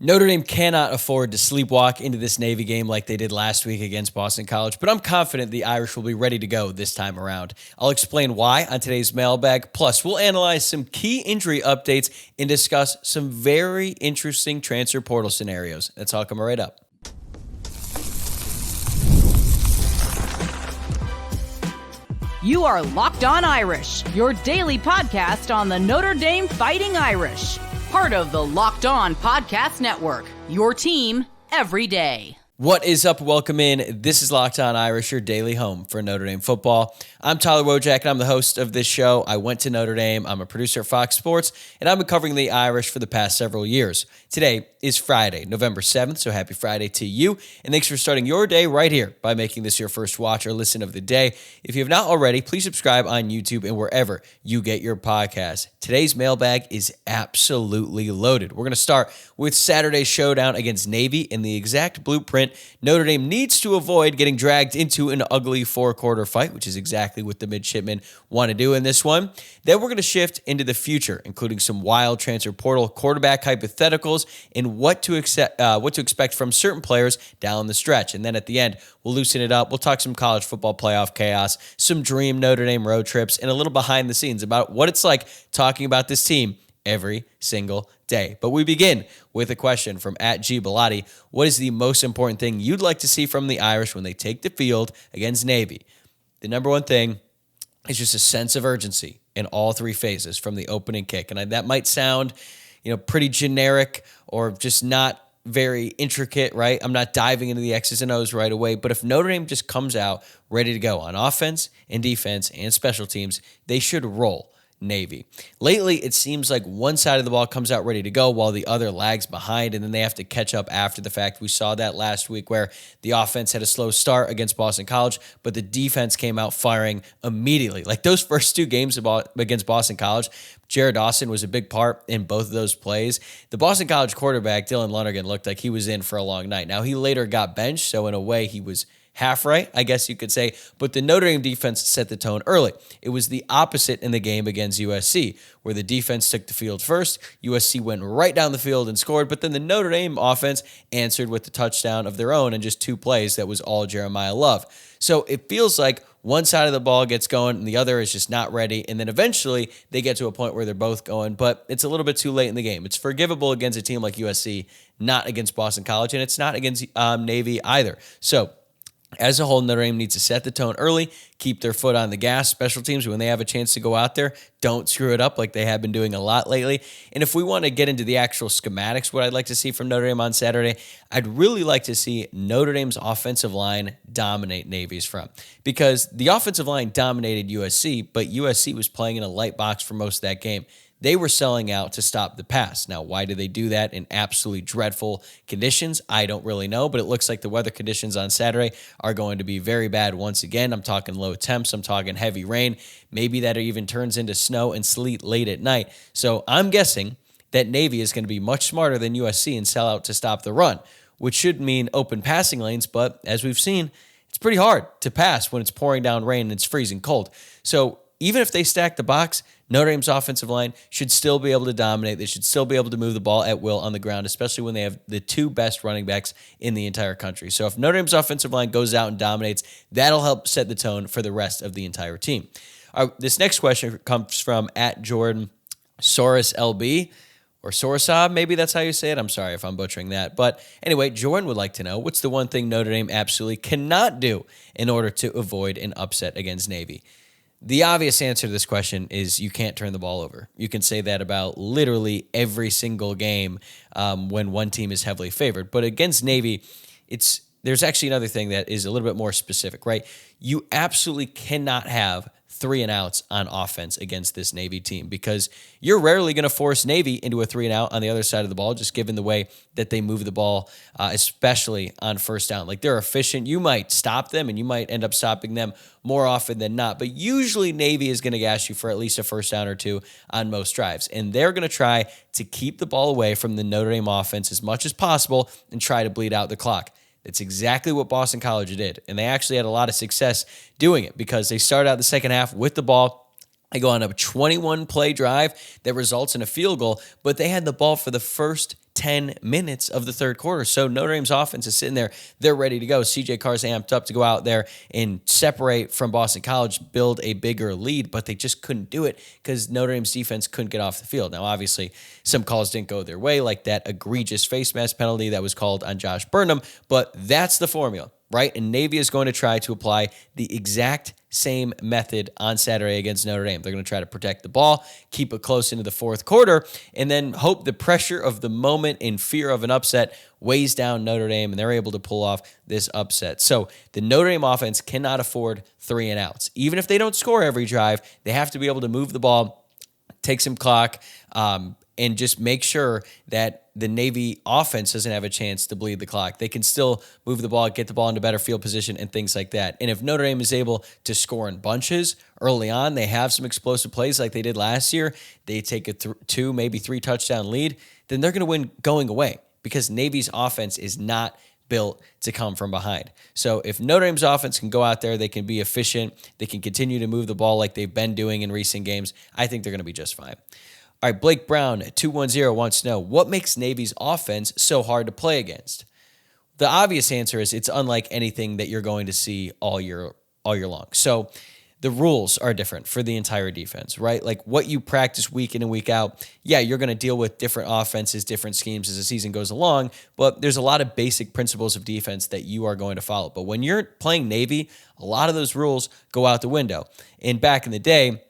Notre Dame cannot afford to sleepwalk into this Navy game like they did last week against Boston College, but I'm confident the Irish will be ready to go this time around. I'll explain why on today's mailbag. Plus, we'll analyze some key injury updates and discuss some very interesting transfer portal scenarios. That's all coming right up. You are Locked On Irish, your daily podcast on the Notre Dame Fighting Irish. Part of the Locked On Podcast Network, your team every day. What is up? Welcome in. This is Locked On Irish, your daily home for Notre Dame football. I'm Tyler Wojciak, and I'm the host of this show. I went to Notre Dame. I'm a producer at Fox Sports, and I've been covering the Irish for the past several years. Today is Friday, November 7th, so happy Friday to you, and thanks for starting your day right here by making this your first watch or listen of the day. If you have not already, please subscribe on YouTube and wherever you get your podcasts. Today's mailbag is absolutely loaded. We're going to start with Saturday's showdown against Navy in the exact blueprint Notre Dame needs to avoid getting dragged into an ugly four-quarter fight, which is exactly what the Midshipmen want to do in this one. Then we're going to shift into the future, including some wild transfer portal quarterback hypotheticals and what to expect from certain players down the stretch. And then at the end, we'll loosen it up. We'll talk some college football playoff chaos, some dream Notre Dame road trips, and a little behind the scenes about what it's like talking about this team every single day. But we begin with a question from @G Bellotti. What is the most important thing you'd like to see from the Irish when they take the field against Navy? The number one thing is just a sense of urgency in all three phases from the opening kick. And that might sound, pretty generic or just not very intricate, right? I'm not diving into the X's and O's right away, but if Notre Dame just comes out ready to go on offense and defense and special teams, they should roll Navy. Lately, it seems like one side of the ball comes out ready to go while the other lags behind, and then they have to catch up after the fact. We saw that last week where the offense had a slow start against Boston College, but the defense came out firing immediately. Like those first two games against Boston College, Jared Dawson was a big part in both of those plays. The Boston College quarterback, Dylan Lonergan, looked like he was in for a long night. Now, he later got benched, so in a way, he was half right, I guess you could say, but the Notre Dame defense set the tone early. It was the opposite in the game against USC, where the defense took the field first. USC went right down the field and scored, but then the Notre Dame offense answered with the touchdown of their own in just two plays. That was all Jeremiah Love. So it feels like one side of the ball gets going and the other is just not ready, and then eventually they get to a point where they're both going, but it's a little bit too late in the game. It's forgivable against a team like USC, not against Boston College, and it's not against Navy either. So as a whole, Notre Dame needs to set the tone early, keep their foot on the gas. Special teams, when they have a chance to go out there, don't screw it up like they have been doing a lot lately. And if we want to get into the actual schematics, what I'd like to see from Notre Dame on Saturday, I'd really like to see Notre Dame's offensive line dominate Navy's front. Because the offensive line dominated USC, but USC was playing in a light box for most of that game. They were selling out to stop the pass. Now, why do they do that in absolutely dreadful conditions? I don't really know, but it looks like the weather conditions on Saturday are going to be very bad once again. I'm talking low temps. I'm talking heavy rain. Maybe that even turns into snow and sleet late at night. So I'm guessing that Navy is going to be much smarter than USC and sell out to stop the run, which should mean open passing lanes. But as we've seen, it's pretty hard to pass when it's pouring down rain and it's freezing cold. So even if they stack the box, Notre Dame's offensive line should still be able to dominate. They should still be able to move the ball at will on the ground, especially when they have the two best running backs in the entire country. So if Notre Dame's offensive line goes out and dominates, that'll help set the tone for the rest of the entire team. This next question comes from @Jordan Soros LB, or Sorsab, maybe that's how you say it. I'm sorry if I'm butchering that. But anyway, Jordan would like to know, what's the one thing Notre Dame absolutely cannot do in order to avoid an upset against Navy? The obvious answer to this question is you can't turn the ball over. You can say that about literally every single game when one team is heavily favored. But against Navy, there's actually another thing that is a little bit more specific, right? You absolutely cannot have 3 and outs on offense against this Navy team because you're rarely going to force Navy into a 3 and out on the other side of the ball, just given the way that they move the ball, especially on first down. Like they're efficient. You might stop them and you might end up stopping them more often than not. But usually Navy is going to gash you for at least a first down or two on most drives. And they're going to try to keep the ball away from the Notre Dame offense as much as possible and try to bleed out the clock. It's exactly what Boston College did. And they actually had a lot of success doing it because they started out the second half with the ball. They go on a 21-play drive that results in a field goal, but they had the ball for the first 10 minutes of the third quarter. So Notre Dame's offense is sitting there. They're ready to go. CJ Carr's amped up to go out there and separate from Boston College, build a bigger lead, but they just couldn't do it because Notre Dame's defense couldn't get off the field. Now, obviously, some calls didn't go their way, like that egregious face mask penalty that was called on Josh Burnham, but that's the formula, right? And Navy is going to try to apply the exact same method on Saturday against Notre Dame. They're going to try to protect the ball, keep it close into the fourth quarter, and then hope the pressure of the moment in fear of an upset weighs down Notre Dame, and they're able to pull off this upset. So the Notre Dame offense cannot afford 3 and outs. Even if they don't score every drive, they have to be able to move the ball, take some clock, and just make sure that the Navy offense doesn't have a chance to bleed the clock. They can still move the ball, get the ball into better field position and things like that. And if Notre Dame is able to score in bunches early on, they have some explosive plays like they did last year, they take a 2, maybe 3 touchdown lead, then they're going to win going away because Navy's offense is not built to come from behind. So if Notre Dame's offense can go out there, they can be efficient, they can continue to move the ball like they've been doing in recent games, I think they're going to be just fine. All right, Blake Brown, 210, wants to know, what makes Navy's offense so hard to play against? The obvious answer is it's unlike anything that you're going to see all year long. So the rules are different for the entire defense, right? Like what you practice week in and week out, yeah, you're going to deal with different offenses, different schemes as the season goes along, but there's a lot of basic principles of defense that you are going to follow. But when you're playing Navy, a lot of those rules go out the window. And back in the day,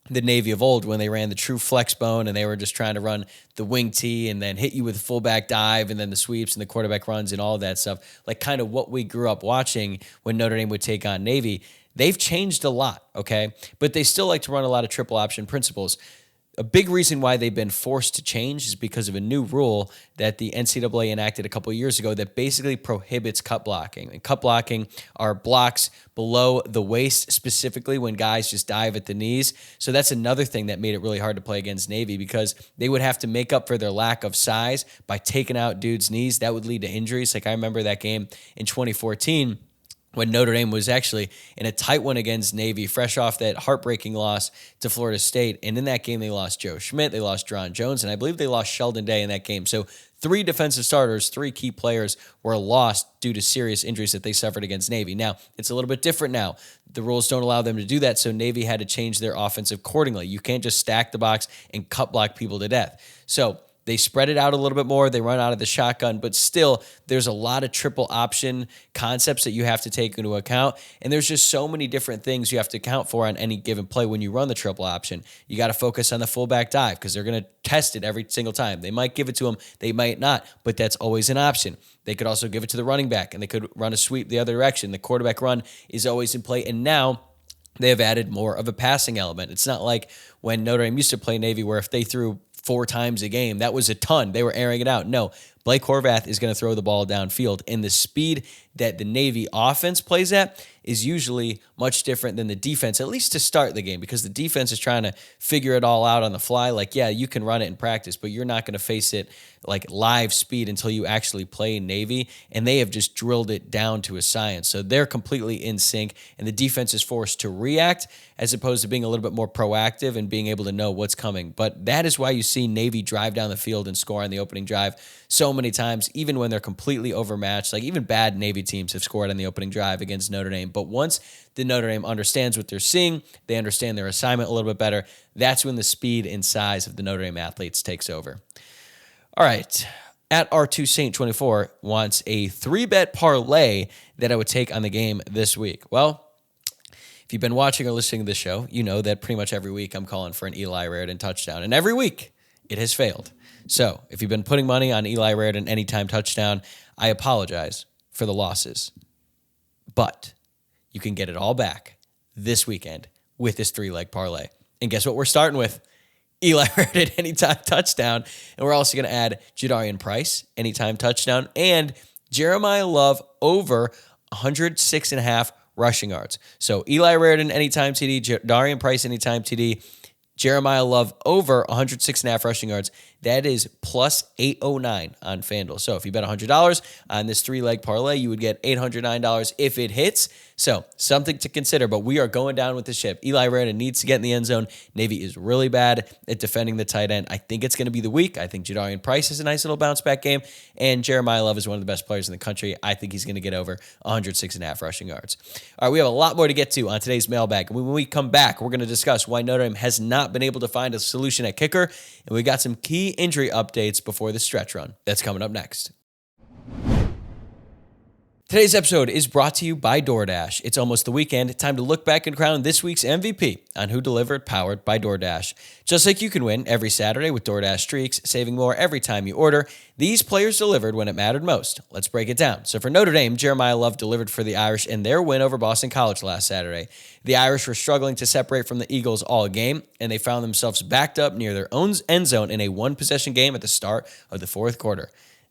the Navy of old, when they ran the true flex bone and they were just trying to run the wing tee and then hit you with a fullback dive and then the sweeps and the quarterback runs and all of that stuff, like kind of what we grew up watching when Notre Dame would take on Navy. They've changed a lot, okay? But they still like to run a lot of triple option principles. A big reason why they've been forced to change is because of a new rule that the NCAA enacted a couple of years ago that basically prohibits cut blocking. And cut blocking are blocks below the waist, specifically when guys just dive at the knees. So that's another thing that made it really hard to play against Navy because they would have to make up for their lack of size by taking out dudes' knees. That would lead to injuries. Like I remember that game in 2014 when Notre Dame was actually in a tight one against Navy, fresh off that heartbreaking loss to Florida State. And in that game, they lost Joe Schmidt, they lost Dron Jones, and I believe they lost Sheldon Day in that game. So 3 defensive starters, 3 key players were lost due to serious injuries that they suffered against Navy. Now, it's a little bit different now. The rules don't allow them to do that, so Navy had to change their offense accordingly. You can't just stack the box and cut block people to death. So they spread it out a little bit more. They run out of the shotgun, but still there's a lot of triple option concepts that you have to take into account. And there's just so many different things you have to account for on any given play when you run the triple option. You got to focus on the fullback dive because they're going to test it every single time. They might give it to them. They might not, but that's always an option. They could also give it to the running back and they could run a sweep the other direction. The quarterback run is always in play. And now they have added more of a passing element. It's not like when Notre Dame used to play Navy where if they threw 4 times a game, that was a ton. They were airing it out. No, Blake Horvath is going to throw the ball downfield. And the speed that the Navy offense plays at is usually much different than the defense, at least to start the game, because the defense is trying to figure it all out on the fly. Like, yeah, you can run it in practice, but you're not going to face it like live speed until you actually play Navy. And they have just drilled it down to a science. So they're completely in sync, and the defense is forced to react as opposed to being a little bit more proactive and being able to know what's coming. But that is why you see Navy drive down the field and score on the opening drive so many times, even when they're completely overmatched. Like even bad Navy teams have scored on the opening drive against Notre Dame. But once the Notre Dame understands what they're seeing, they understand their assignment a little bit better, that's when the speed and size of the Notre Dame athletes takes over. All right. At R2 Saint 24 wants a 3-bet parlay that I would take on the game this week. Well, if you've been watching or listening to the show, you know that pretty much every week I'm calling for an Eli Raridon touchdown. And every week it has failed. So if you've been putting money on Eli Raridon anytime touchdown, I apologize for the losses. But you can get it all back this weekend with this 3-leg parlay. And guess what we're starting with? Eli Raridon anytime touchdown. And we're also going to add Jadarian Price anytime touchdown and Jeremiah Love over 106.5 rushing yards. So Eli Raridon anytime TD, Jadarian Price anytime TD, Jeremiah Love over 106.5 rushing yards. That is plus 809 on FanDuel. So if you bet $100 on this 3-leg parlay, you would get $809 if it hits. So something to consider, but we are going down with the ship. Eli Raridon needs to get in the end zone. Navy is really bad at defending the tight end. I think it's going to be the week. I think Jadarian Price is a nice little bounce back game, and Jeremiah Love is one of the best players in the country. I think he's going to get over 106.5 rushing yards. All right, we have a lot more to get to on today's mailbag. When we come back, we're going to discuss why Notre Dame has not been able to find a solution at kicker, and we got some key injury updates before the stretch run. That's coming up next. Today's episode is brought to you by DoorDash. It's almost the weekend. Time to look back and crown this week's MVP on Who Delivered, powered by DoorDash. Just like you can win every Saturday with DoorDash Streaks, saving more every time you order, these players delivered when it mattered most. Let's break it down. So for Notre Dame, Jeremiah Love delivered for the Irish in their win over Boston College last Saturday. The Irish were struggling to separate from the Eagles all game, and they found themselves backed up near their own end zone in a one-possession game at the start of the fourth quarter.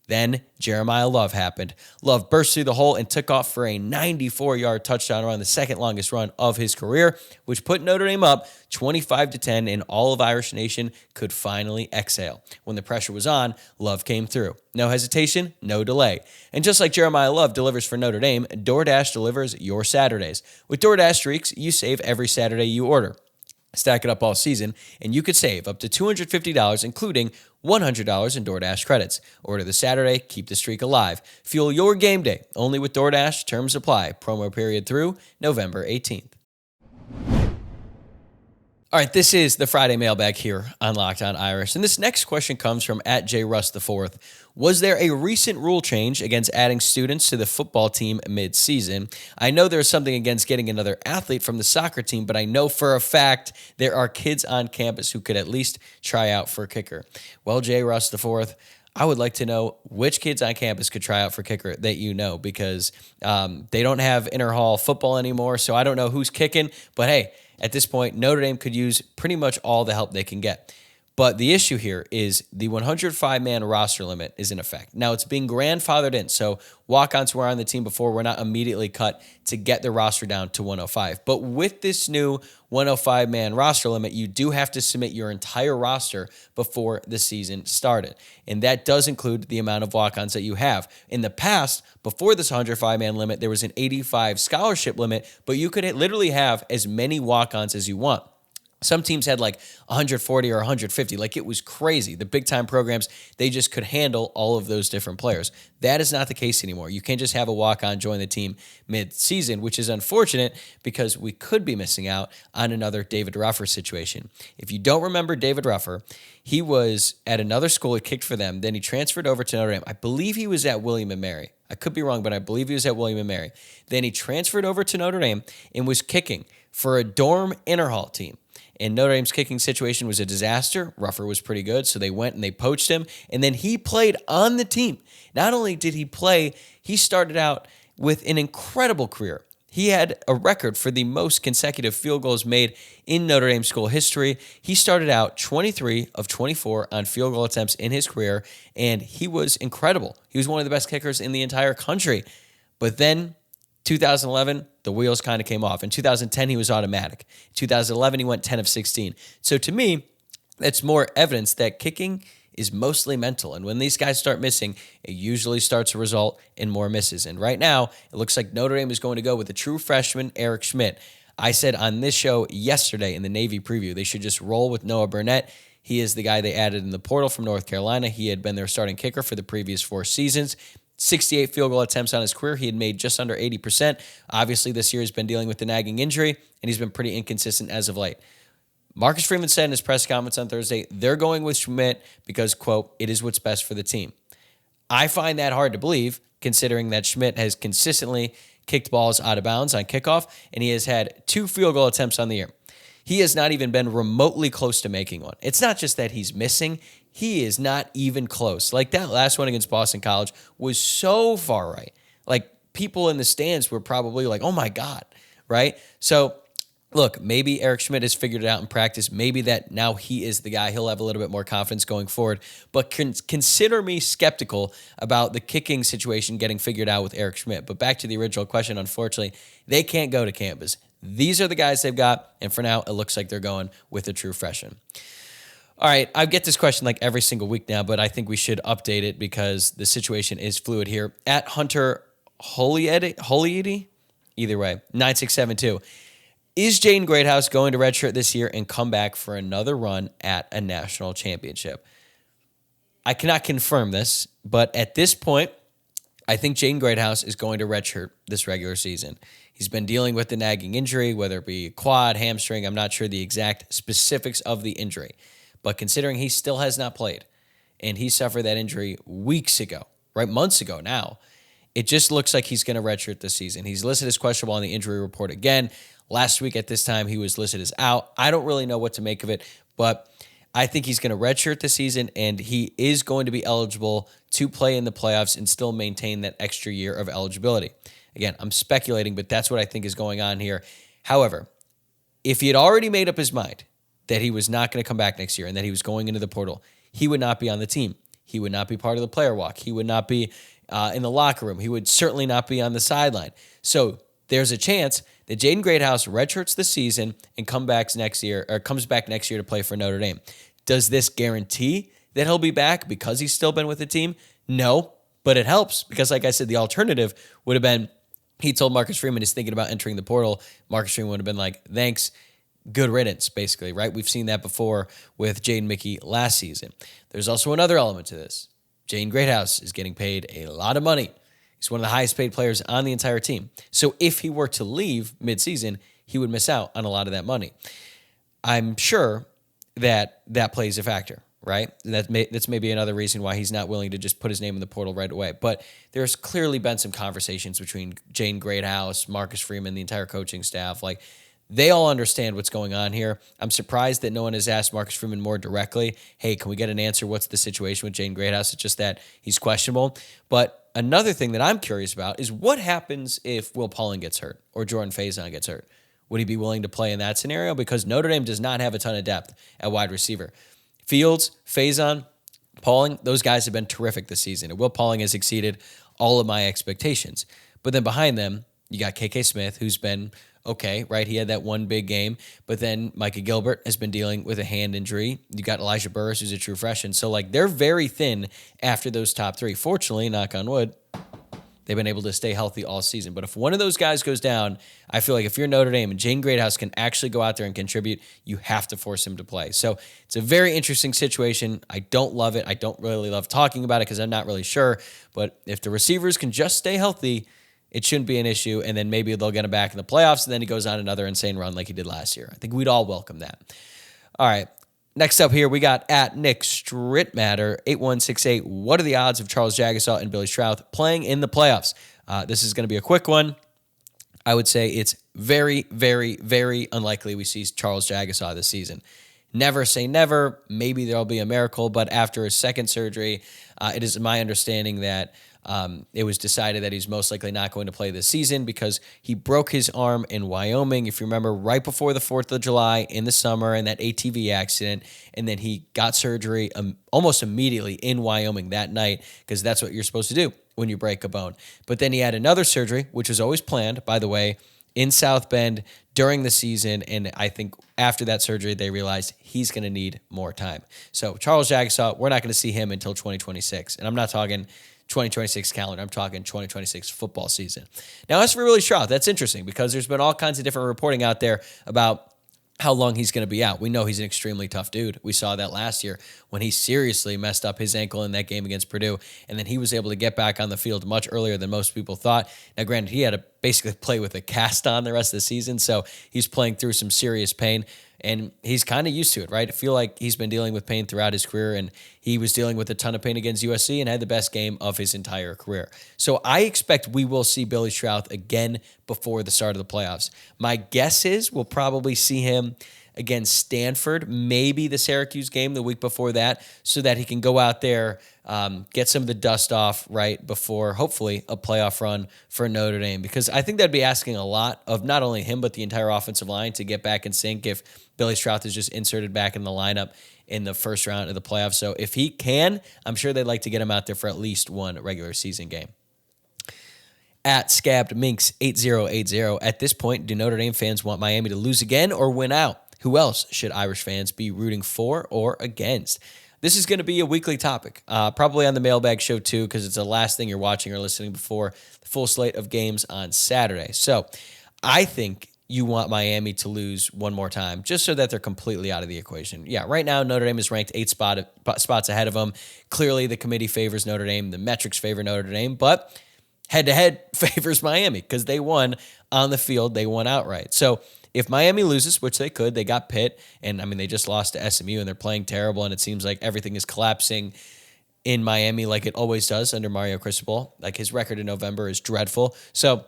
Then Jeremiah Love happened. Love burst through the hole and took off for a 94-yard touchdown run, the second longest run of his career, which put Notre Dame up 25-10, and all of Irish Nation could finally exhale. When the pressure was on, Love came through. No hesitation, no delay. And just like Jeremiah Love delivers for Notre Dame, DoorDash delivers your Saturdays. With DoorDash Streaks, you save every Saturday you order. Stack it up all season, and you could save up to $250, including $100 in DoorDash credits. Order the Saturday, keep the streak alive. Fuel your game day, only with DoorDash. Terms apply. Promo period through November 18th. All right, this is the Friday Mailbag here on Locked On Irish, and this next question comes from @JRust4th. Was there a recent rule change against adding students to the football team mid-season? I know there's something against getting another athlete from the soccer team, but I know for a fact there are kids on campus who could at least try out for kicker. Well, JRust4th, I would like to know which kids on campus could try out for kicker that you know, because they don't have inter-hall football anymore, so I don't know who's kicking, but hey, at this point, Notre Dame could use pretty much all the help they can get. But the issue here is the 105-man roster limit is in effect. Now, it's being grandfathered in, so walk-ons who were on the team before were not immediately cut to get the roster down to 105. But with this new 105-man roster limit, you do have to submit your entire roster before the season started. And that does include the amount of walk-ons that you have. In the past, before this 105-man limit, there was an 85 scholarship limit, but you could literally have as many walk-ons as you want. Some teams had like 140 or 150. Like, it was crazy. The big-time programs, they just could handle all of those different players. That is not the case anymore. You can't just have a walk-on join the team mid-season, which is unfortunate because we could be missing out on another David Ruffer situation. If you don't remember David Ruffer, he was at another school. He kicked for them. Then he transferred over to Notre Dame. I believe he was at William & Mary. I could be wrong, but I believe he was at William & Mary. Then he transferred over to Notre Dame and was kicking for a dorm inter-hall team. And Notre Dame's kicking situation was a disaster. Ruffer was pretty good, so they went and they poached him. And then he played on the team. Not only did he play, he started out with an incredible career. He had a record for the most consecutive field goals made in Notre Dame school history. He started out 23 of 24 on field goal attempts in his career, and he was incredible. He was one of the best kickers in the entire country. But then 2011, the wheels kind of came off. In 2010, he was automatic. In 2011, he went 10 of 16. So to me, that's more evidence that kicking is mostly mental. And when these guys start missing, it usually starts to result in more misses. And right now, it looks like Notre Dame is going to go with a true freshman, Eric Schmidt. I said on this show yesterday in the Navy preview, they should just roll with Noah Burnett. He is the guy they added in the portal from North Carolina. He had been their starting kicker for the previous 4 seasons. 68 field goal attempts on his career. He had made just under 80%. Obviously, this year he's been dealing with the nagging injury, and he's been pretty inconsistent as of late. Marcus Freeman said in his press conference on Thursday, they're going with Schmidt because, quote, it is what's best for the team. I find that hard to believe, considering that Schmidt has consistently kicked balls out of bounds on kickoff, and he has had 2 field goal attempts on the year. He has not even been remotely close to making one. It's not just that he's missing. He is not even close. Like, that last one against Boston College was so far right. Like, people in the stands were probably like, oh my God, right? So, look, maybe Eric Schmidt has figured it out in practice. Maybe that now he is the guy. He'll have a little bit more confidence going forward. But consider me skeptical about the kicking situation getting figured out with Eric Schmidt. But back to the original question, unfortunately, they can't go to campus. These are the guys they've got, and for now, it looks like they're going with a true freshman. All right, I get this question like every single week now, but I think we should update it because the situation is fluid here. At Hunter Holiety, either way. 9672. Is Jaden Greathouse going to redshirt this year and come back for another run at a national championship? I cannot confirm this, but at this point, I think Jaden Greathouse is going to redshirt this regular season. He's been dealing with the nagging injury, whether it be quad, hamstring. I'm not sure the exact specifics of the injury. But considering he still has not played, and he suffered that injury weeks ago, right, months ago now, it just looks like he's going to redshirt this season. He's listed as questionable on the injury report again. Last week at this time, he was listed as out. I don't really know what to make of it, but I think he's going to redshirt this season, and he is going to be eligible to play in the playoffs and still maintain that extra year of eligibility. Again, I'm speculating, but that's what I think is going on here. However, if he had already made up his mind that he was not going to come back next year and that he was going into the portal, he would not be on the team. He would not be part of the player walk. He would not be in the locker room. He would certainly not be on the sideline. So there's a chance that Jaden Greathouse redshirts this season and comes back next year to play for Notre Dame. Does this guarantee that he'll be back because he's still been with the team? No, but it helps because, like I said, the alternative would have been he told Marcus Freeman he's thinking about entering the portal. Marcus Freeman would have been like, thanks, good riddance, basically, right? We've seen that before with Jaden Mickey last season. There's also another element to this. Jaden Greathouse is getting paid a lot of money. He's one of the highest paid players on the entire team. So if he were to leave midseason, he would miss out on a lot of that money. I'm sure that plays a factor, right? That's maybe another reason why he's not willing to just put his name in the portal right away. But there's clearly been some conversations between Jaden Greathouse, Marcus Freeman, the entire coaching staff. Like, they all understand what's going on here. I'm surprised that no one has asked Marcus Freeman more directly, hey, can we get an answer? What's the situation with Jaden Greathouse? It's just that he's questionable. But another thing that I'm curious about is what happens if Will Pauling gets hurt or Jordan Faison gets hurt? Would he be willing to play in that scenario? Because Notre Dame does not have a ton of depth at wide receiver. Fields, Faison, Pauling, those guys have been terrific this season. And Will Pauling has exceeded all of my expectations. But then behind them, you got KK Smith, who's been okay, right? He had that one big game. But then Micah Gilbert has been dealing with a hand injury. You got Elijah Burris, who's a true freshman. So, like, they're very thin after those top three. Fortunately, knock on wood, they've been able to stay healthy all season. But if one of those guys goes down, I feel like if you're Notre Dame and Jaden Greathouse can actually go out there and contribute, you have to force him to play. So it's a very interesting situation. I don't love it. I don't really love talking about it because I'm not really sure. But if the receivers can just stay healthy, it shouldn't be an issue. And then maybe they'll get him back in the playoffs, and then he goes on another insane run like he did last year. I think we'd all welcome that. All right. Next up here, we got at Nick Strittmatter, 8168. What are the odds of Charles Jagasaw and Billy Strouth playing in the playoffs? This is going to be a quick one. I would say it's very, very, very unlikely we see Charles Jagasaw this season. Never say never. Maybe there'll be a miracle, but after his second surgery, it is my understanding that it was decided that he's most likely not going to play this season because he broke his arm in Wyoming, if you remember, right before the 4th of July in the summer in that ATV accident, and then he got surgery almost immediately in Wyoming that night because that's what you're supposed to do when you break a bone. But then he had another surgery, which was always planned, by the way, in South Bend during the season, and I think after that surgery, they realized he's going to need more time. So Charles Jagasaw, we're not going to see him until 2026, and I'm not talking 2026 calendar. I'm talking 2026 football season. Now, as for Billy Strouth, that's interesting because there's been all kinds of different reporting out there about how long he's going to be out. We know he's an extremely tough dude. We saw that last year when he seriously messed up his ankle in that game against Purdue, and then he was able to get back on the field much earlier than most people thought. Now, granted, he had to basically play with a cast on the rest of the season, so he's playing through some serious pain, and he's kind of used to it, right? I feel like he's been dealing with pain throughout his career, and he was dealing with a ton of pain against USC and had the best game of his entire career. So I expect we will see Billy Strouth again before the start of the playoffs. My guess is we'll probably see him against Stanford, maybe the Syracuse game the week before that, so that he can go out there, get some of the dust off right before, hopefully, a playoff run for Notre Dame. Because I think that'd be asking a lot of not only him, but the entire offensive line to get back in sync if Billy Strouth is just inserted back in the lineup in the first round of the playoffs. So if he can, I'm sure they'd like to get him out there for at least one regular season game. At Scabbed Minx 8080, at this point, do Notre Dame fans want Miami to lose again or win out? Who else should Irish fans be rooting for or against? this is going to be a weekly topic, probably on the Mailbag show too, because it's the last thing you're watching or listening before the full slate of games on Saturday. So I think you want Miami to lose one more time just so that they're completely out of the equation. Yeah, right now Notre Dame is ranked 8 spots ahead of them. Clearly the committee favors Notre Dame. The metrics favor Notre Dame, but head-to-head favors Miami because they won on the field. They won outright. So if Miami loses, which they could, they got Pitt, and I mean, they just lost to SMU, and they're playing terrible, and it seems like everything is collapsing in Miami like it always does under Mario Cristobal. Like, his record in November is dreadful. So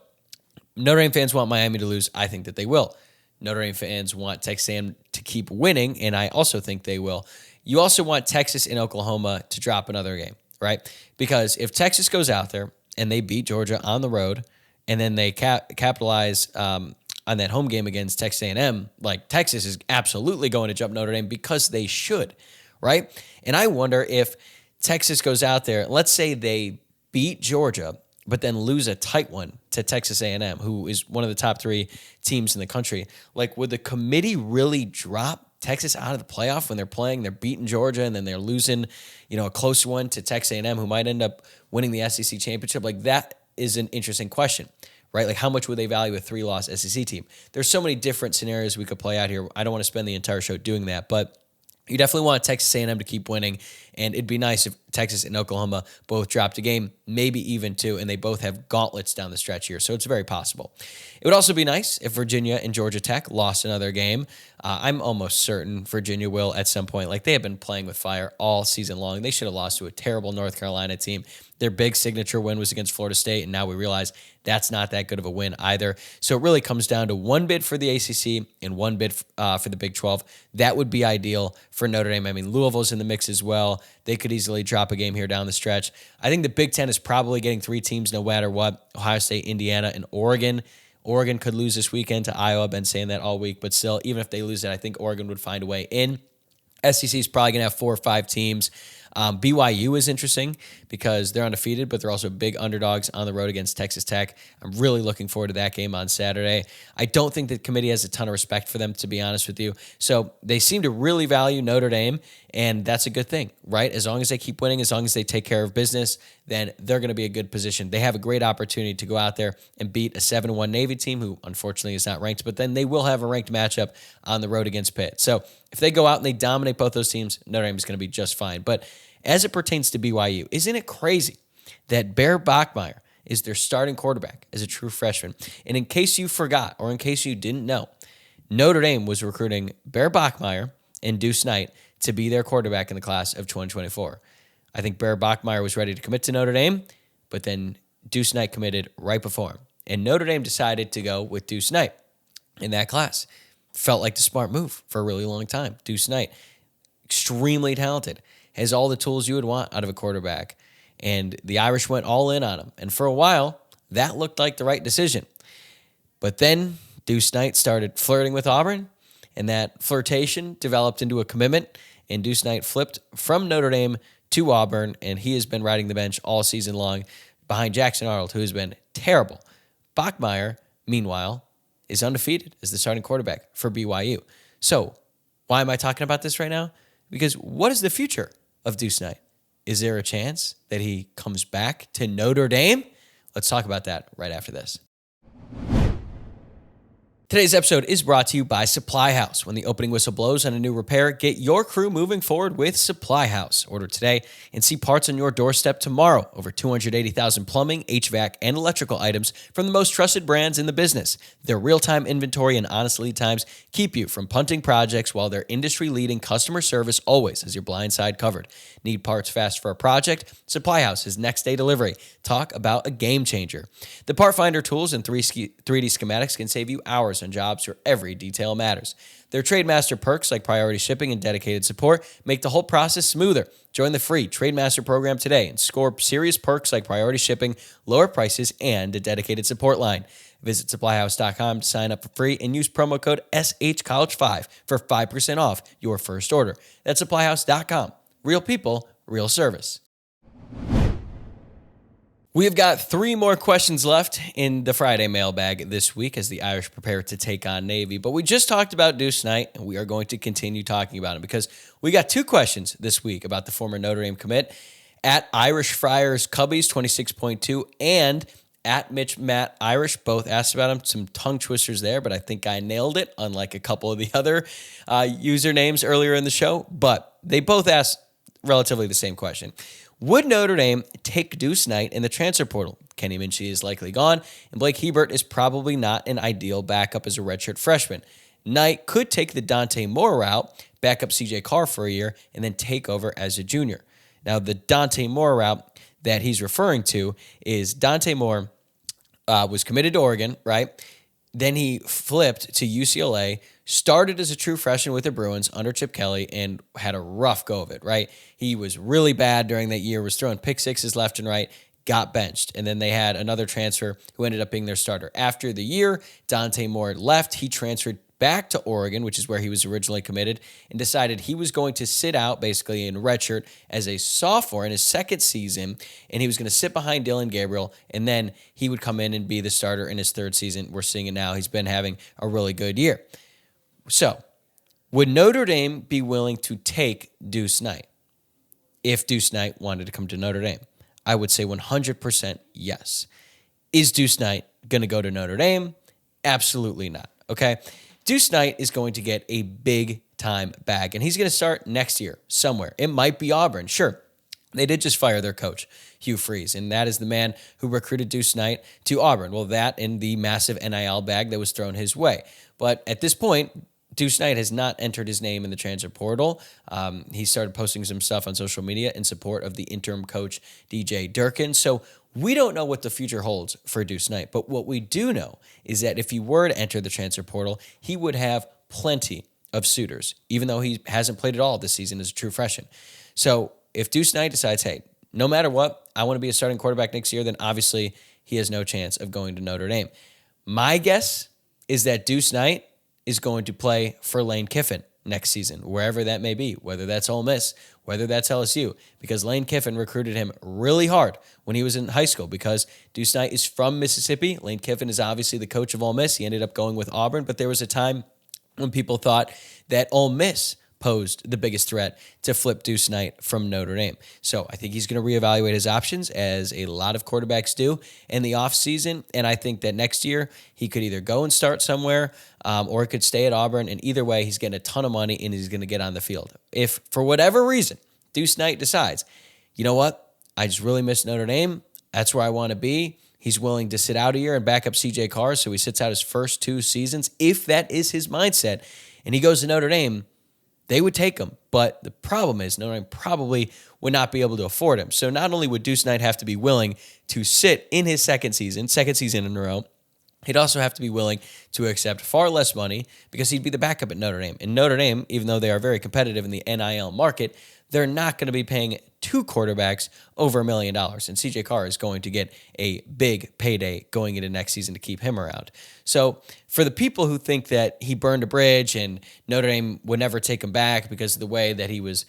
Notre Dame fans want Miami to lose. I think that they will. Notre Dame fans want Texas A&M to keep winning, and I also think they will. You also want Texas and Oklahoma to drop another game, right? Because if Texas goes out there and they beat Georgia on the road, and then they capitalize on that home game against Texas A&M, like, Texas is absolutely going to jump Notre Dame because they should, right? And I wonder if Texas goes out there, let's say they beat Georgia, but then lose a tight one to Texas A&M, who is one of the top 3 teams in the country. Like, would the committee really drop Texas out of the playoff when they're beating Georgia, and then they're losing, a close one to Texas A&M, who might end up winning the SEC championship? Like, that is an interesting question, right? Like, how much would they value a 3-loss SEC team? There's so many different scenarios we could play out here. I don't want to spend the entire show doing that, but you definitely want Texas A&M to keep winning, and it'd be nice if Texas and Oklahoma both dropped a game, maybe even 2, and they both have gauntlets down the stretch here, so it's very possible. It would also be nice if Virginia and Georgia Tech lost another game. I'm almost certain Virginia will at some point. Like, they have been playing with fire all season long. They should have lost to a terrible North Carolina team. Their big signature win was against Florida State, and now we realize that's not that good of a win either. So it really comes down to one bid for the ACC and one bid for the Big 12. That would be ideal for Notre Dame. I mean, Louisville's in the mix as well. They could easily drop a game here down the stretch. I think the Big 10 is probably getting 3 teams no matter what: Ohio State, Indiana, and Oregon. Oregon could lose this weekend to Iowa. I've been saying that all week, but still, even if they lose it, I think Oregon would find a way in. SEC is probably going to have 4 or 5 teams. BYU is interesting because they're undefeated, but they're also big underdogs on the road against Texas Tech. I'm really looking forward to that game on Saturday. I don't think the committee has a ton of respect for them, to be honest with you. So they seem to really value Notre Dame, and that's a good thing, right? As long as they keep winning, as long as they take care of business, then they're going to be a good position. They have a great opportunity to go out there and beat a 7-1 Navy team, who unfortunately is not ranked, but then they will have a ranked matchup on the road against Pitt. So if they go out and they dominate both those teams, Notre Dame is going to be just fine. But as it pertains to BYU, isn't it crazy that Bear Bachmeier is their starting quarterback as a true freshman? And in case you forgot, or in case you didn't know, Notre Dame was recruiting Bear Bachmeier and Deuce Knight to be their quarterback in the class of 2024. I think Bear Bachmeier was ready to commit to Notre Dame, but then Deuce Knight committed right before him. And Notre Dame decided to go with Deuce Knight in that class. Felt like the smart move for a really long time. Deuce Knight, extremely talented, has all the tools you would want out of a quarterback. And the Irish went all in on him. And for a while, that looked like the right decision. But then Deuce Knight started flirting with Auburn, and that flirtation developed into a commitment, and Deuce Knight flipped from Notre Dame to Auburn, and he has been riding the bench all season long behind Jackson Arnold, who has been terrible. Bachmeier, meanwhile, is undefeated as the starting quarterback for BYU. So why am I talking about this right now? Because what is the future of Deuce Knight? Is there a chance that he comes back to Notre Dame? Let's talk about that right after this. Today's episode is brought to you by Supply House. When the opening whistle blows on a new repair, get your crew moving forward with Supply House. Order today and see parts on your doorstep tomorrow. Over 280,000 plumbing, HVAC, and electrical items from the most trusted brands in the business. Their real-time inventory and honest lead times keep you from punting projects, while their industry-leading customer service always has your blind side covered. Need parts fast for a project? Supply House is next-day delivery. Talk about a game changer. The Part Finder tools and 3D schematics can save you hours on jobs where every detail matters. Their Trademaster perks like priority shipping and dedicated support make the whole process smoother. Join the free Trademaster program today and score serious perks like priority shipping, lower prices, and a dedicated support line. Visit supplyhouse.com to sign up for free and use promo code SHCollege5 for 5% off your first order. That's supplyhouse.com. Real people, real service. We've got 3 more questions left in the Friday mailbag this week as the Irish prepare to take on Navy. But we just talked about Deuce Knight, and we are going to continue talking about him because we got 2 questions this week about the former Notre Dame commit. At Irish Friars Cubbies 26.2 and at Mitch Matt Irish both asked about him. Some tongue twisters there, but I think I nailed it, unlike a couple of the other usernames earlier in the show. But they both asked relatively the same question. Would Notre Dame take Deuce Knight in the transfer portal? Kenny Minchie is likely gone, and Blake Hebert is probably not an ideal backup as a redshirt freshman. Knight could take the Dante Moore route, back up CJ Carr for a year, and then take over as a junior. Now, the Dante Moore route that he's referring to is Dante Moore was committed to Oregon, right? Then he flipped to UCLA, started as a true freshman with the Bruins under Chip Kelly, and had a rough go of it, right? He was really bad during that year, was throwing pick sixes left and right, got benched. And then they had another transfer who ended up being their starter. After the year, Dante Moore left. He transferred back to Oregon, which is where he was originally committed, and decided he was going to sit out basically in redshirt as a sophomore in his second season, and he was going to sit behind Dylan Gabriel, and then he would come in and be the starter in his third season. We're seeing it now. He's been having a really good year. So, would Notre Dame be willing to take Deuce Knight if Deuce Knight wanted to come to Notre Dame? I would say 100% yes. Is Deuce Knight going to go to Notre Dame? Absolutely not, okay? Deuce Knight is going to get a big-time bag, and he's going to start next year somewhere. It might be Auburn, sure. They did just fire their coach, Hugh Freeze, and that is the man who recruited Deuce Knight to Auburn. Well, that and the massive NIL bag that was thrown his way. But at this point, Deuce Knight has not entered his name in the transfer portal. He started posting some stuff on social media in support of the interim coach, DJ Durkin. So we don't know what the future holds for Deuce Knight. But what we do know is that if he were to enter the transfer portal, he would have plenty of suitors, even though he hasn't played at all this season as a true freshman. So if Deuce Knight decides, hey, no matter what, I want to be a starting quarterback next year, then obviously he has no chance of going to Notre Dame. My guess is that Deuce Knight is going to play for Lane Kiffin next season, wherever that may be, whether that's Ole Miss, whether that's LSU, because Lane Kiffin recruited him really hard when he was in high school because Deuce Knight is from Mississippi. Lane Kiffin is obviously the coach of Ole Miss. He ended up going with Auburn, but there was a time when people thought that Ole Miss posed the biggest threat to flip Deuce Knight from Notre Dame. So I think he's going to reevaluate his options, as a lot of quarterbacks do in the offseason. And I think that next year he could either go and start somewhere or he could stay at Auburn. And either way, he's getting a ton of money and he's going to get on the field. If for whatever reason Deuce Knight decides, you know what, I just really miss Notre Dame, that's where I want to be, he's willing to sit out a year and back up CJ Carr so he sits out his first 2 seasons. If that is his mindset and he goes to Notre Dame, they would take him. But the problem is Notre Dame probably would not be able to afford him. So not only would Deuce Knight have to be willing to sit in his second season in a row, he'd also have to be willing to accept far less money because he'd be the backup at Notre Dame. And Notre Dame, even though they are very competitive in the NIL market, they're not going to be paying 2 quarterbacks over $1 million. And CJ Carr is going to get a big payday going into next season to keep him around. So for the people who think that he burned a bridge and Notre Dame would never take him back because of the way that he was,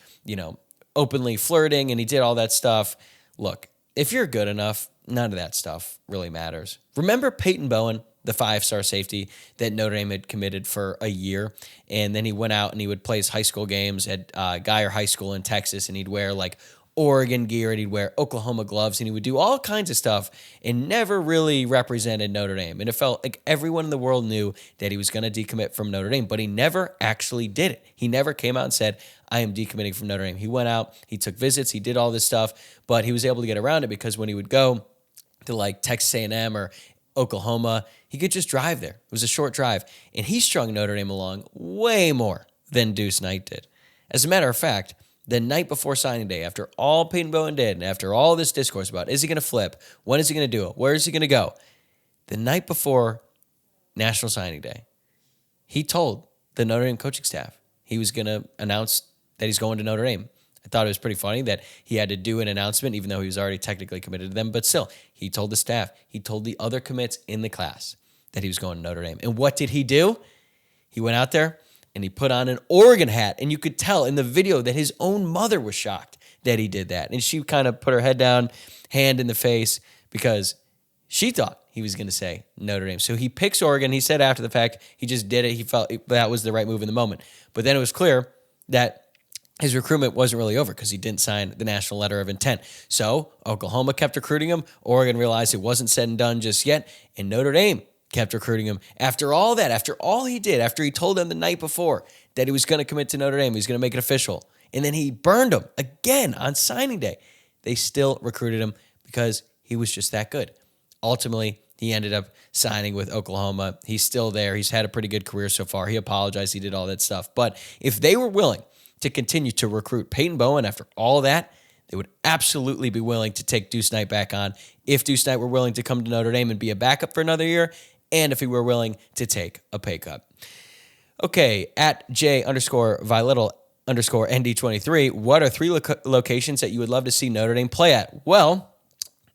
openly flirting and he did all that stuff, look, if you're good enough, none of that stuff really matters. Remember Peyton Bowen, the 5-star safety that Notre Dame had committed for a year, and then he went out and he would play his high school games at Geyer High School in Texas, and he'd wear like Oregon gear and he'd wear Oklahoma gloves and he would do all kinds of stuff and never really represented Notre Dame. And it felt like everyone in the world knew that he was going to decommit from Notre Dame, but he never actually did it. He never came out and said, I am decommitting from Notre Dame. He went out, he took visits, he did all this stuff, but he was able to get around it because when he would go to like Texas A&M or Oklahoma, he could just drive there. It was a short drive. And he strung Notre Dame along way more than Deuce Knight did. As a matter of fact, the night before signing day, after all Peyton Bowen did, and after all this discourse about is he going to flip, when is he going to do it, where is he going to go, the night before National Signing Day, he told the Notre Dame coaching staff he was going to announce that he's going to Notre Dame. I thought it was pretty funny that he had to do an announcement, even though he was already technically committed to them. But still, he told the staff, he told the other commits in the class that he was going to Notre Dame. And what did he do? He went out there and he put on an Oregon hat. And you could tell in the video that his own mother was shocked that he did that. And she kind of put her head down, hand in the face, because she thought he was going to say Notre Dame. So he picks Oregon. He said after the fact, he just did it. He felt that was the right move in the moment. But then it was clear that his recruitment wasn't really over because he didn't sign the national letter of intent. So Oklahoma kept recruiting him. Oregon realized it wasn't said and done just yet. And Notre Dame kept recruiting him. After all that, after all he did, after he told them the night before that he was going to commit to Notre Dame, he was going to make it official, and then he burned him again on signing day, they still recruited him because he was just that good. Ultimately, he ended up signing with Oklahoma. He's still there. He's had a pretty good career so far. He apologized. He did all that stuff. But if they were willing to continue to recruit Peyton Bowen after all that, they would absolutely be willing to take Deuce Knight back on if Deuce Knight were willing to come to Notre Dame and be a backup for another year, and if he were willing to take a pay cut. Okay, at J_Vilittle_ND23, what are 3 locations that you would love to see Notre Dame play at? Well,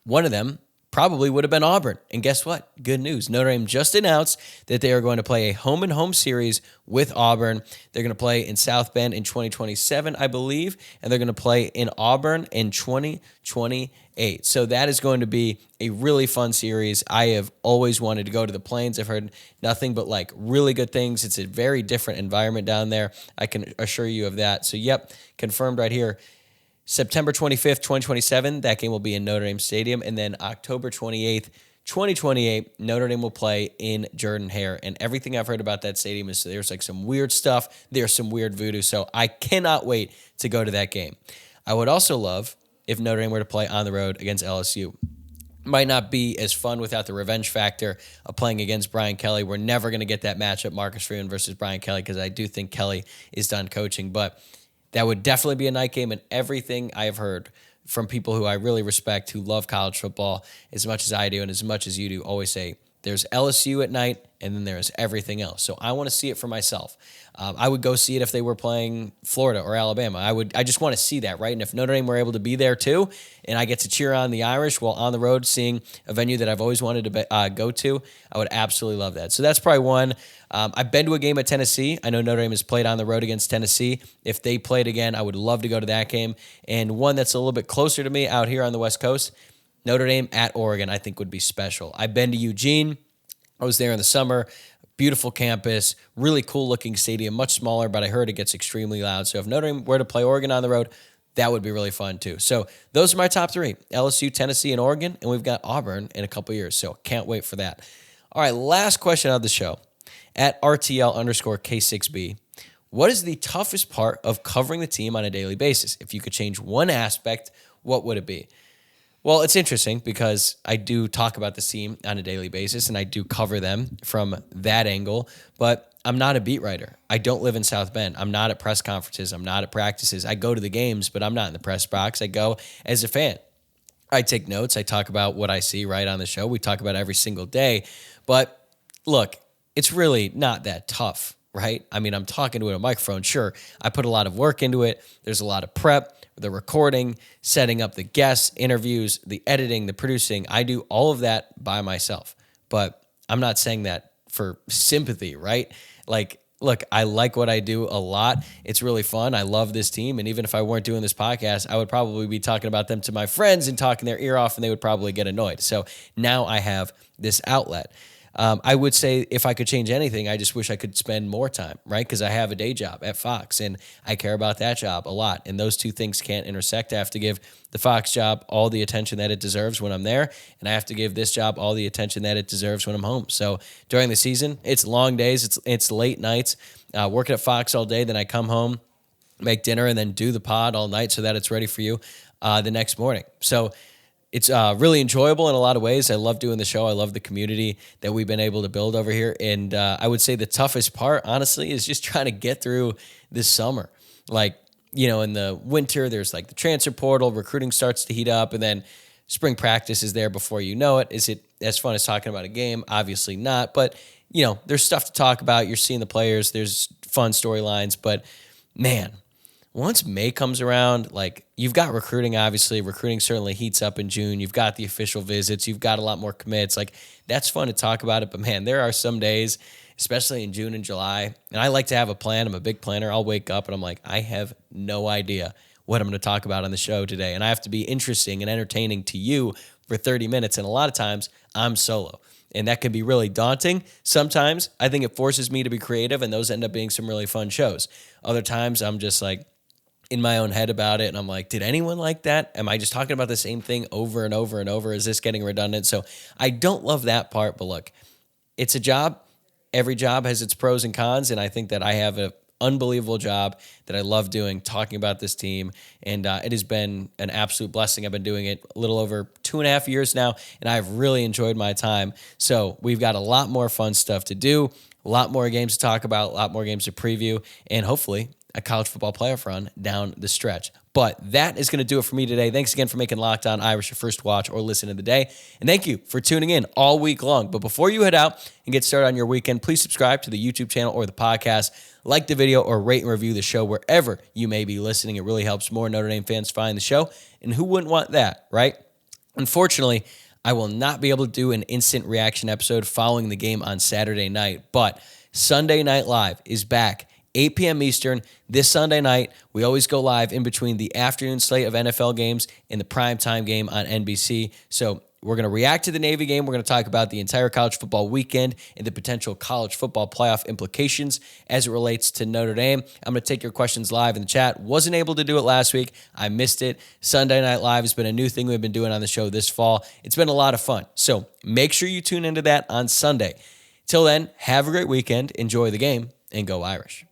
one of them probably would have been Auburn. And guess what? Good news. Notre Dame just announced that they are going to play a home-and-home series with Auburn. They're going to play in South Bend in 2027, I believe, and they're going to play in Auburn in 2028. So that is going to be a really fun series. I have always wanted to go to the Plains. I've heard nothing but like really good things. It's a very different environment down there. I can assure you of that. So yep, confirmed right here. September 25th, 2027, that game will be in Notre Dame Stadium. And then October 28th, 2028, Notre Dame will play in Jordan-Hare. And everything I've heard about that stadium is there's like some weird stuff. There's some weird voodoo. So I cannot wait to go to that game. I would also love if Notre Dame were to play on the road against LSU. Might not be as fun without the revenge factor of playing against Brian Kelly. We're never going to get that matchup, Marcus Freeman versus Brian Kelly, because I do think Kelly is done coaching. But that would definitely be a night game, and everything I have heard from people who I really respect, who love college football as much as I do and as much as you do, always say there's LSU at night and then there's everything else. So I want to see it for myself. I would go see it if they were playing Florida or Alabama. I just want to see that, right? And if Notre Dame were able to be there too, and I get to cheer on the Irish while on the road seeing a venue that I've always wanted to go to, I would absolutely love that. So that's probably one. I've been to a game at Tennessee. I know Notre Dame has played on the road against Tennessee. If they played again, I would love to go to that game. And one that's a little bit closer to me out here on the West Coast, Notre Dame at Oregon, I think would be special. I've been to Eugene. I was there in the summer. Beautiful campus, really cool looking stadium, much smaller, but I heard it gets extremely loud. So if Notre Dame were to play Oregon on the road, that would be really fun too. So those are my top 3, LSU, Tennessee, and Oregon, and we've got Auburn in a couple years, so can't wait for that. All right, last question of the show, at RTL_K6B. What is the toughest part of covering the team on a daily basis? If you could change one aspect, what would it be? Well, it's interesting because I do talk about this team on a daily basis and I do cover them from that angle, but I'm not a beat writer. I don't live in South Bend. I'm not at press conferences. I'm not at practices. I go to the games, but I'm not in the press box. I go as a fan. I take notes. I talk about what I see right on the show. We talk about it every single day. But look, it's really not that tough, right? I mean, I'm talking to a microphone. Sure, I put a lot of work into it. There's a lot of prep. The recording, setting up the guests, interviews, the editing, the producing. I do all of that by myself. But I'm not saying that for sympathy, right? Like, look, I like what I do a lot. It's really fun. I love this team. And even if I weren't doing this podcast, I would probably be talking about them to my friends and talking their ear off, and they would probably get annoyed. So now I have this outlet. I would say if I could change anything, I just wish I could spend more time, right? Because I have a day job at Fox, and I care about that job a lot. And those two things can't intersect. I have to give the Fox job all the attention that it deserves when I'm there, and I have to give this job all the attention that it deserves when I'm home. So during the season, it's long days, it's late nights, working at Fox all day, then I come home, make dinner, and then do the pod all night so that it's ready for you the next morning. So it's really enjoyable in a lot of ways. I love doing the show. I love the community that we've been able to build over here. And I would say the toughest part, honestly, is just trying to get through this summer. Like, you know, in the winter, there's like the transfer portal, recruiting starts to heat up, and then spring practice is there before you know it. Is it as fun as talking about a game? Obviously not. But, you know, there's stuff to talk about. You're seeing the players. There's fun storylines. But, man, once May comes around, like, you've got recruiting, obviously. Recruiting certainly heats up in June. You've got the official visits. You've got a lot more commits. Like, that's fun to talk about it. But, man, there are some days, especially in June and July, and I like to have a plan. I'm a big planner. I'll wake up and I'm like, I have no idea what I'm going to talk about on the show today. And I have to be interesting and entertaining to you for 30 minutes. And a lot of times I'm solo. And that can be really daunting. Sometimes I think it forces me to be creative, and those end up being some really fun shows. Other times I'm just like in my own head about it, and I'm like, did anyone like that? Am I just talking about the same thing over and over and over? Is this getting redundant? So I don't love that part, but look, it's a job. Every job has its pros and cons, and I think that I have an unbelievable job that I love doing, talking about this team, and it has been an absolute blessing. I've been doing it a little over 2.5 years now, and I've really enjoyed my time. So we've got a lot more fun stuff to do, a lot more games to talk about, a lot more games to preview, and hopefully a college football playoff run down the stretch. But that is going to do it for me today. Thanks again for making Locked On Irish your first watch or listen of the day. And thank you for tuning in all week long. But before you head out and get started on your weekend, please subscribe to the YouTube channel or the podcast, like the video, or rate and review the show wherever you may be listening. It really helps more Notre Dame fans find the show. And who wouldn't want that, right? Unfortunately, I will not be able to do an instant reaction episode following the game on Saturday night, but Sunday Night Live is back. 8 p.m. Eastern this Sunday night. We always go live in between the afternoon slate of NFL games and the primetime game on NBC. So we're going to react to the Navy game. We're going to talk about the entire college football weekend and the potential college football playoff implications as it relates to Notre Dame. I'm going to take your questions live in the chat. Wasn't able to do it last week. I missed it. Sunday Night Live has been a new thing we've been doing on the show this fall. It's been a lot of fun. So make sure you tune into that on Sunday. Till then, have a great weekend. Enjoy the game and go Irish.